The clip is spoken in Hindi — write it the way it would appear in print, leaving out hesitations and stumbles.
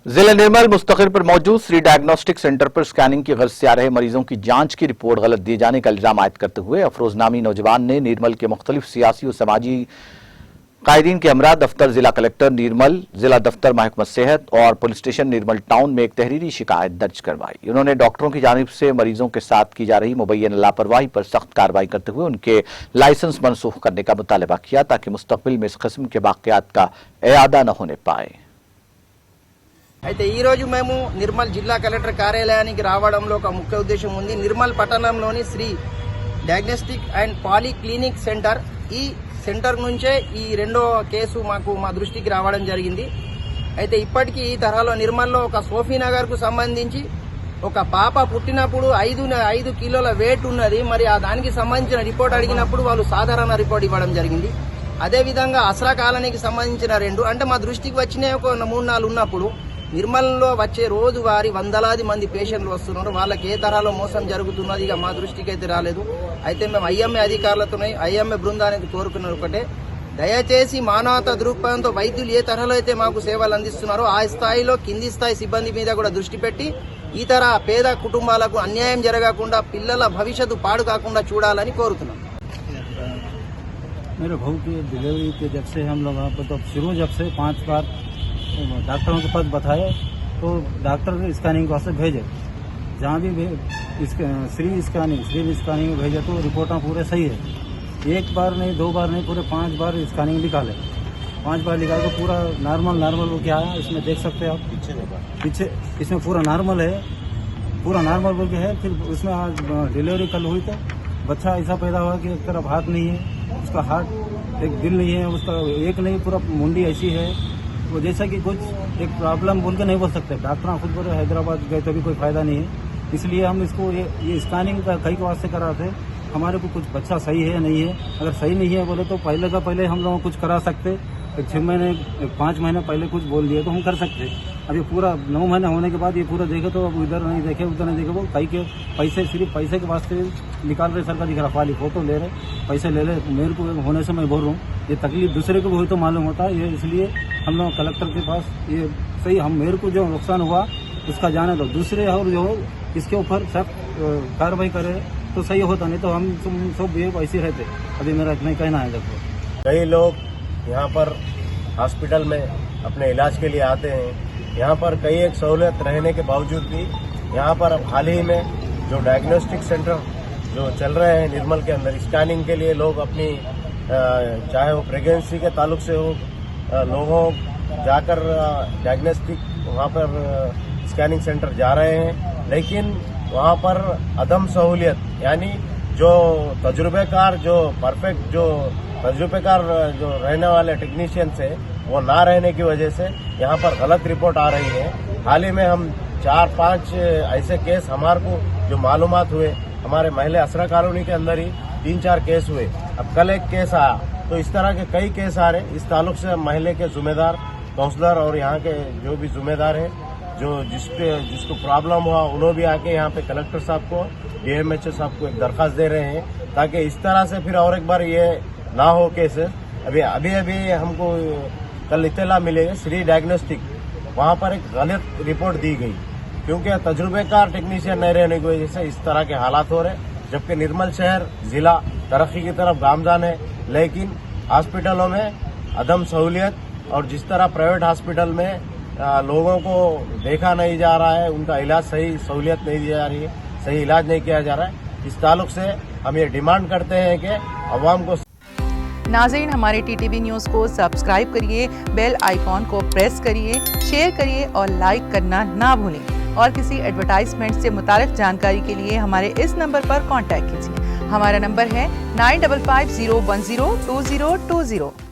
जिला निर्मल मुस्तकिल पर मौजूद श्री डायग्नोस्टिक सेंटर पर स्कैनिंग की गर्ज से आ रहे मरीजों की जांच की रिपोर्ट गलत दिए जाने का इल्जाम आयद करते हुए अफरोज नामी नौजवान ने निर्मल के मुख्तलिफ सियासी और समाजी कायदीन के हमरा दफ्तर जिला कलेक्टर निर्मल, जिला दफ्तर महकमा सेहत और पुलिस स्टेशन निर्मल टाउन में एक तहरीरी शिकायत दर्ज करवाई। उन्होंने डॉक्टरों की जानिब से मरीजों के साथ की जा रही मुबैयन लापरवाही पर सख्त कार्रवाई करते हुए उनके लाइसेंस मनसूख करने का मुतालबा किया ताकि मुस्तकबिल में इस किस्म के वाकयात का इआदा न होने पाए। అయితే ఈ రోజు మేము నిర్మల్ జిల్లా కలెక్టర్ కార్యాలయానికి రావడంలో ఒక ముఖ్య ఉద్దేశం ఉంది। నిర్మల్ పట్టణంలోని Shri diagnostic and polyclinic centre, ఈ సెంటర్ నుంచే ఈ రెండో కేసు మా దృష్టికి రావడం జరిగింది। అయితే ఇప్పటికీ ఈ తరహాలో నిర్మల్లో ఒక సోఫీనగర్ కు సంబంధించి ఒక పాప పుట్టినప్పుడు 5 కిలోల వెయిట్ ఉన్నది। మరి దానికి సంబంధించిన రిపోర్ట్ అడిగినప్పుడు వాళ్ళు సాధారణ రిపోర్ట్ ఇవ్వడం జరిగింది। అదేవిధంగా అస్రా కాలనీకి సంబంధించిన 2 అంటే మా దృష్టికి వచ్చిన ఒక 3-4 ఉన్నప్పుడు నిర్మల్లో వచ్చే రోజువారీ వందలాది మంది పేషెంట్లు వస్తున్నారు। వాళ్ళకి ఏ తరహాలో మోసం జరుగుతున్నది ఇక మా దృష్టికి అయితే రాలేదు। అయితే మేము ఐఎంఏ అధికారులతో ఐఎంఏ బృందానికి కోరుకున్నది ఒకటే, దయచేసి మానవతా దృక్పథంతో వైద్యులు ఏ తరహాలో అయితే మాకు సేవలు అందిస్తున్నారో ఆ స్థాయిలో కింది స్థాయి సిబ్బంది మీద కూడా దృష్టి పెట్టి ఈ తరహా పేద కుటుంబాలకు అన్యాయం జరగకుండా పిల్లల భవిష్యత్తు పాడు కాకుండా చూడాలని కోరుతున్నాం। मेरे बहू की डिलीवरी के जब से हम लोग यहाँ पर तो शुरू जब से 5 बार डॉक्टरों के पास बताए तो डॉक्टर ने स्कैनिंग वास्ते भेजे, जहाँ भी श्री स्कैनिंग भेजे तो रिपोर्टें पूरे सही है। 1 बार नहीं 2 बार नहीं पूरे 5 बार स्कैनिंग निकाले। 5 बार निकाल के पूरा नॉर्मल वो क्या है इसमें देख सकते हैं आप, पीछे इसमें पूरा नॉर्मल है, पूरा नॉर्मल बोल के है। फिर उसमें आज डिलीवरी कल हुई तो बच्चा ऐसा पैदा हुआ कि एक तरफ हाथ नहीं है, उसका हार्ट, एक दिल नहीं है, उसका एक नहीं पूरा मुंडी ऐसी है वो जैसा कि कुछ एक प्रॉब्लम बोल के नहीं बोल सकते। डॉक्टर खुद बोले हैदराबाद गए तो भी कोई फायदा नहीं है, इसलिए हम इसको ये स्कैनिंग का कई के वास्ते कराते। हमारे को कुछ बच्चा सही है नहीं है, अगर सही नहीं है बोले तो पहले हम लोग कुछ करा सकते। 6 महीने 5 महीने पहले कुछ बोल दिए तो हम कर सकते। अभी पूरा 9 महीने होने के बाद ये पूरा देखे तो अब इधर नहीं देखे उधर नहीं देखे, वो कई के पैसे सिर्फ पैसे के वास्ते निकाल रहे। सरकार दिख रहा खाली फोटो ले रहे, पैसे ले रहे। मेरे को होने से मैं बोल रहा हूँ ये तकलीफ दूसरे को भी हुई तो मालूम होता है। ये इसलिए हम लोग कलेक्टर के पास ये सही हम मेरे को जो नुकसान हुआ उसका जाने दो, दूसरे और जो इसके ऊपर सख्त कार्रवाई करे तो सही होता, नहीं तो हम सब ये ऐसे रहते। अभी मेरा इतना ही कहना है। देखो कई लोग यहाँ पर हॉस्पिटल में अपने इलाज के लिए आते हैं, यहाँ पर कई एक सहूलियत रहने के बावजूद भी यहाँ पर अब हाल ही में जो डायग्नोस्टिक सेंटर जो चल रहे हैं निर्मल के अंदर, स्कैनिंग के लिए लोग अपनी चाहे वो प्रेगनेंसी के ताल्लुक से हो, लोगों जाकर डायग्नोस्टिक वहाँ पर स्कैनिंग सेंटर जा रहे हैं, लेकिन वहाँ पर अदम सहूलियत यानी जो तजुर्बेकार जो परफेक्ट जो तजुर्बेकार जो रहने वाले टेक्नीशियंस है वो ना रहने की वजह से यहाँ पर गलत रिपोर्ट आ रही है। हाल ही में हम 4-5 ऐसे केस हमारे को जो मालूमात हुए, हमारे महिला असरा कॉलोनी के अंदर ही 3-4 केस हुए। अब कल एक केस आया, तो इस तरह के कई केस आ रहे। इस ताल्लुक से महिला के जिम्मेदार काउंसलर और यहाँ के जो भी जिम्मेदार हैं जो जिसको प्रॉब्लम हुआ उन्होंने भी आके यहाँ पे कलेक्टर साहब को डीएमएचओ साहब को एक दरखास्त दे रहे हैं ताकि इस तरह से फिर और एक बार ये ना हो केसेस। अभी हमको कल इत्तला मिलेगा श्री डायग्नोस्टिक वहाँ पर एक गलत रिपोर्ट दी गई क्योंकि तजुर्बेकार टेक्नीशियन नहीं रहने की वजह से इस तरह के हालात हो रहे। जबकि निर्मल शहर जिला तरक्की की तरफ गामजान है, लेकिन हॉस्पिटलों में अदम सहूलियत और जिस तरह प्राइवेट हॉस्पिटल में लोगों को देखा नहीं जा रहा है, उनका इलाज सही सहूलियत नहीं दी जा रही है, सही इलाज नहीं किया जा रहा है। इस ताल्लुक से हम ये डिमांड करते हैं कि अवाम को। नाज़रीन, हमारे टीटीवी न्यूज़ को सब्सक्राइब करिए, बेल आइकॉन को प्रेस करिए, शेयर करिए और लाइक करना ना भूलें। और किसी एडवर्टाइजमेंट से मुताल्लिक़ जानकारी के लिए हमारे इस नंबर पर कांटेक्ट कीजिए। हमारा नंबर है 9550102020।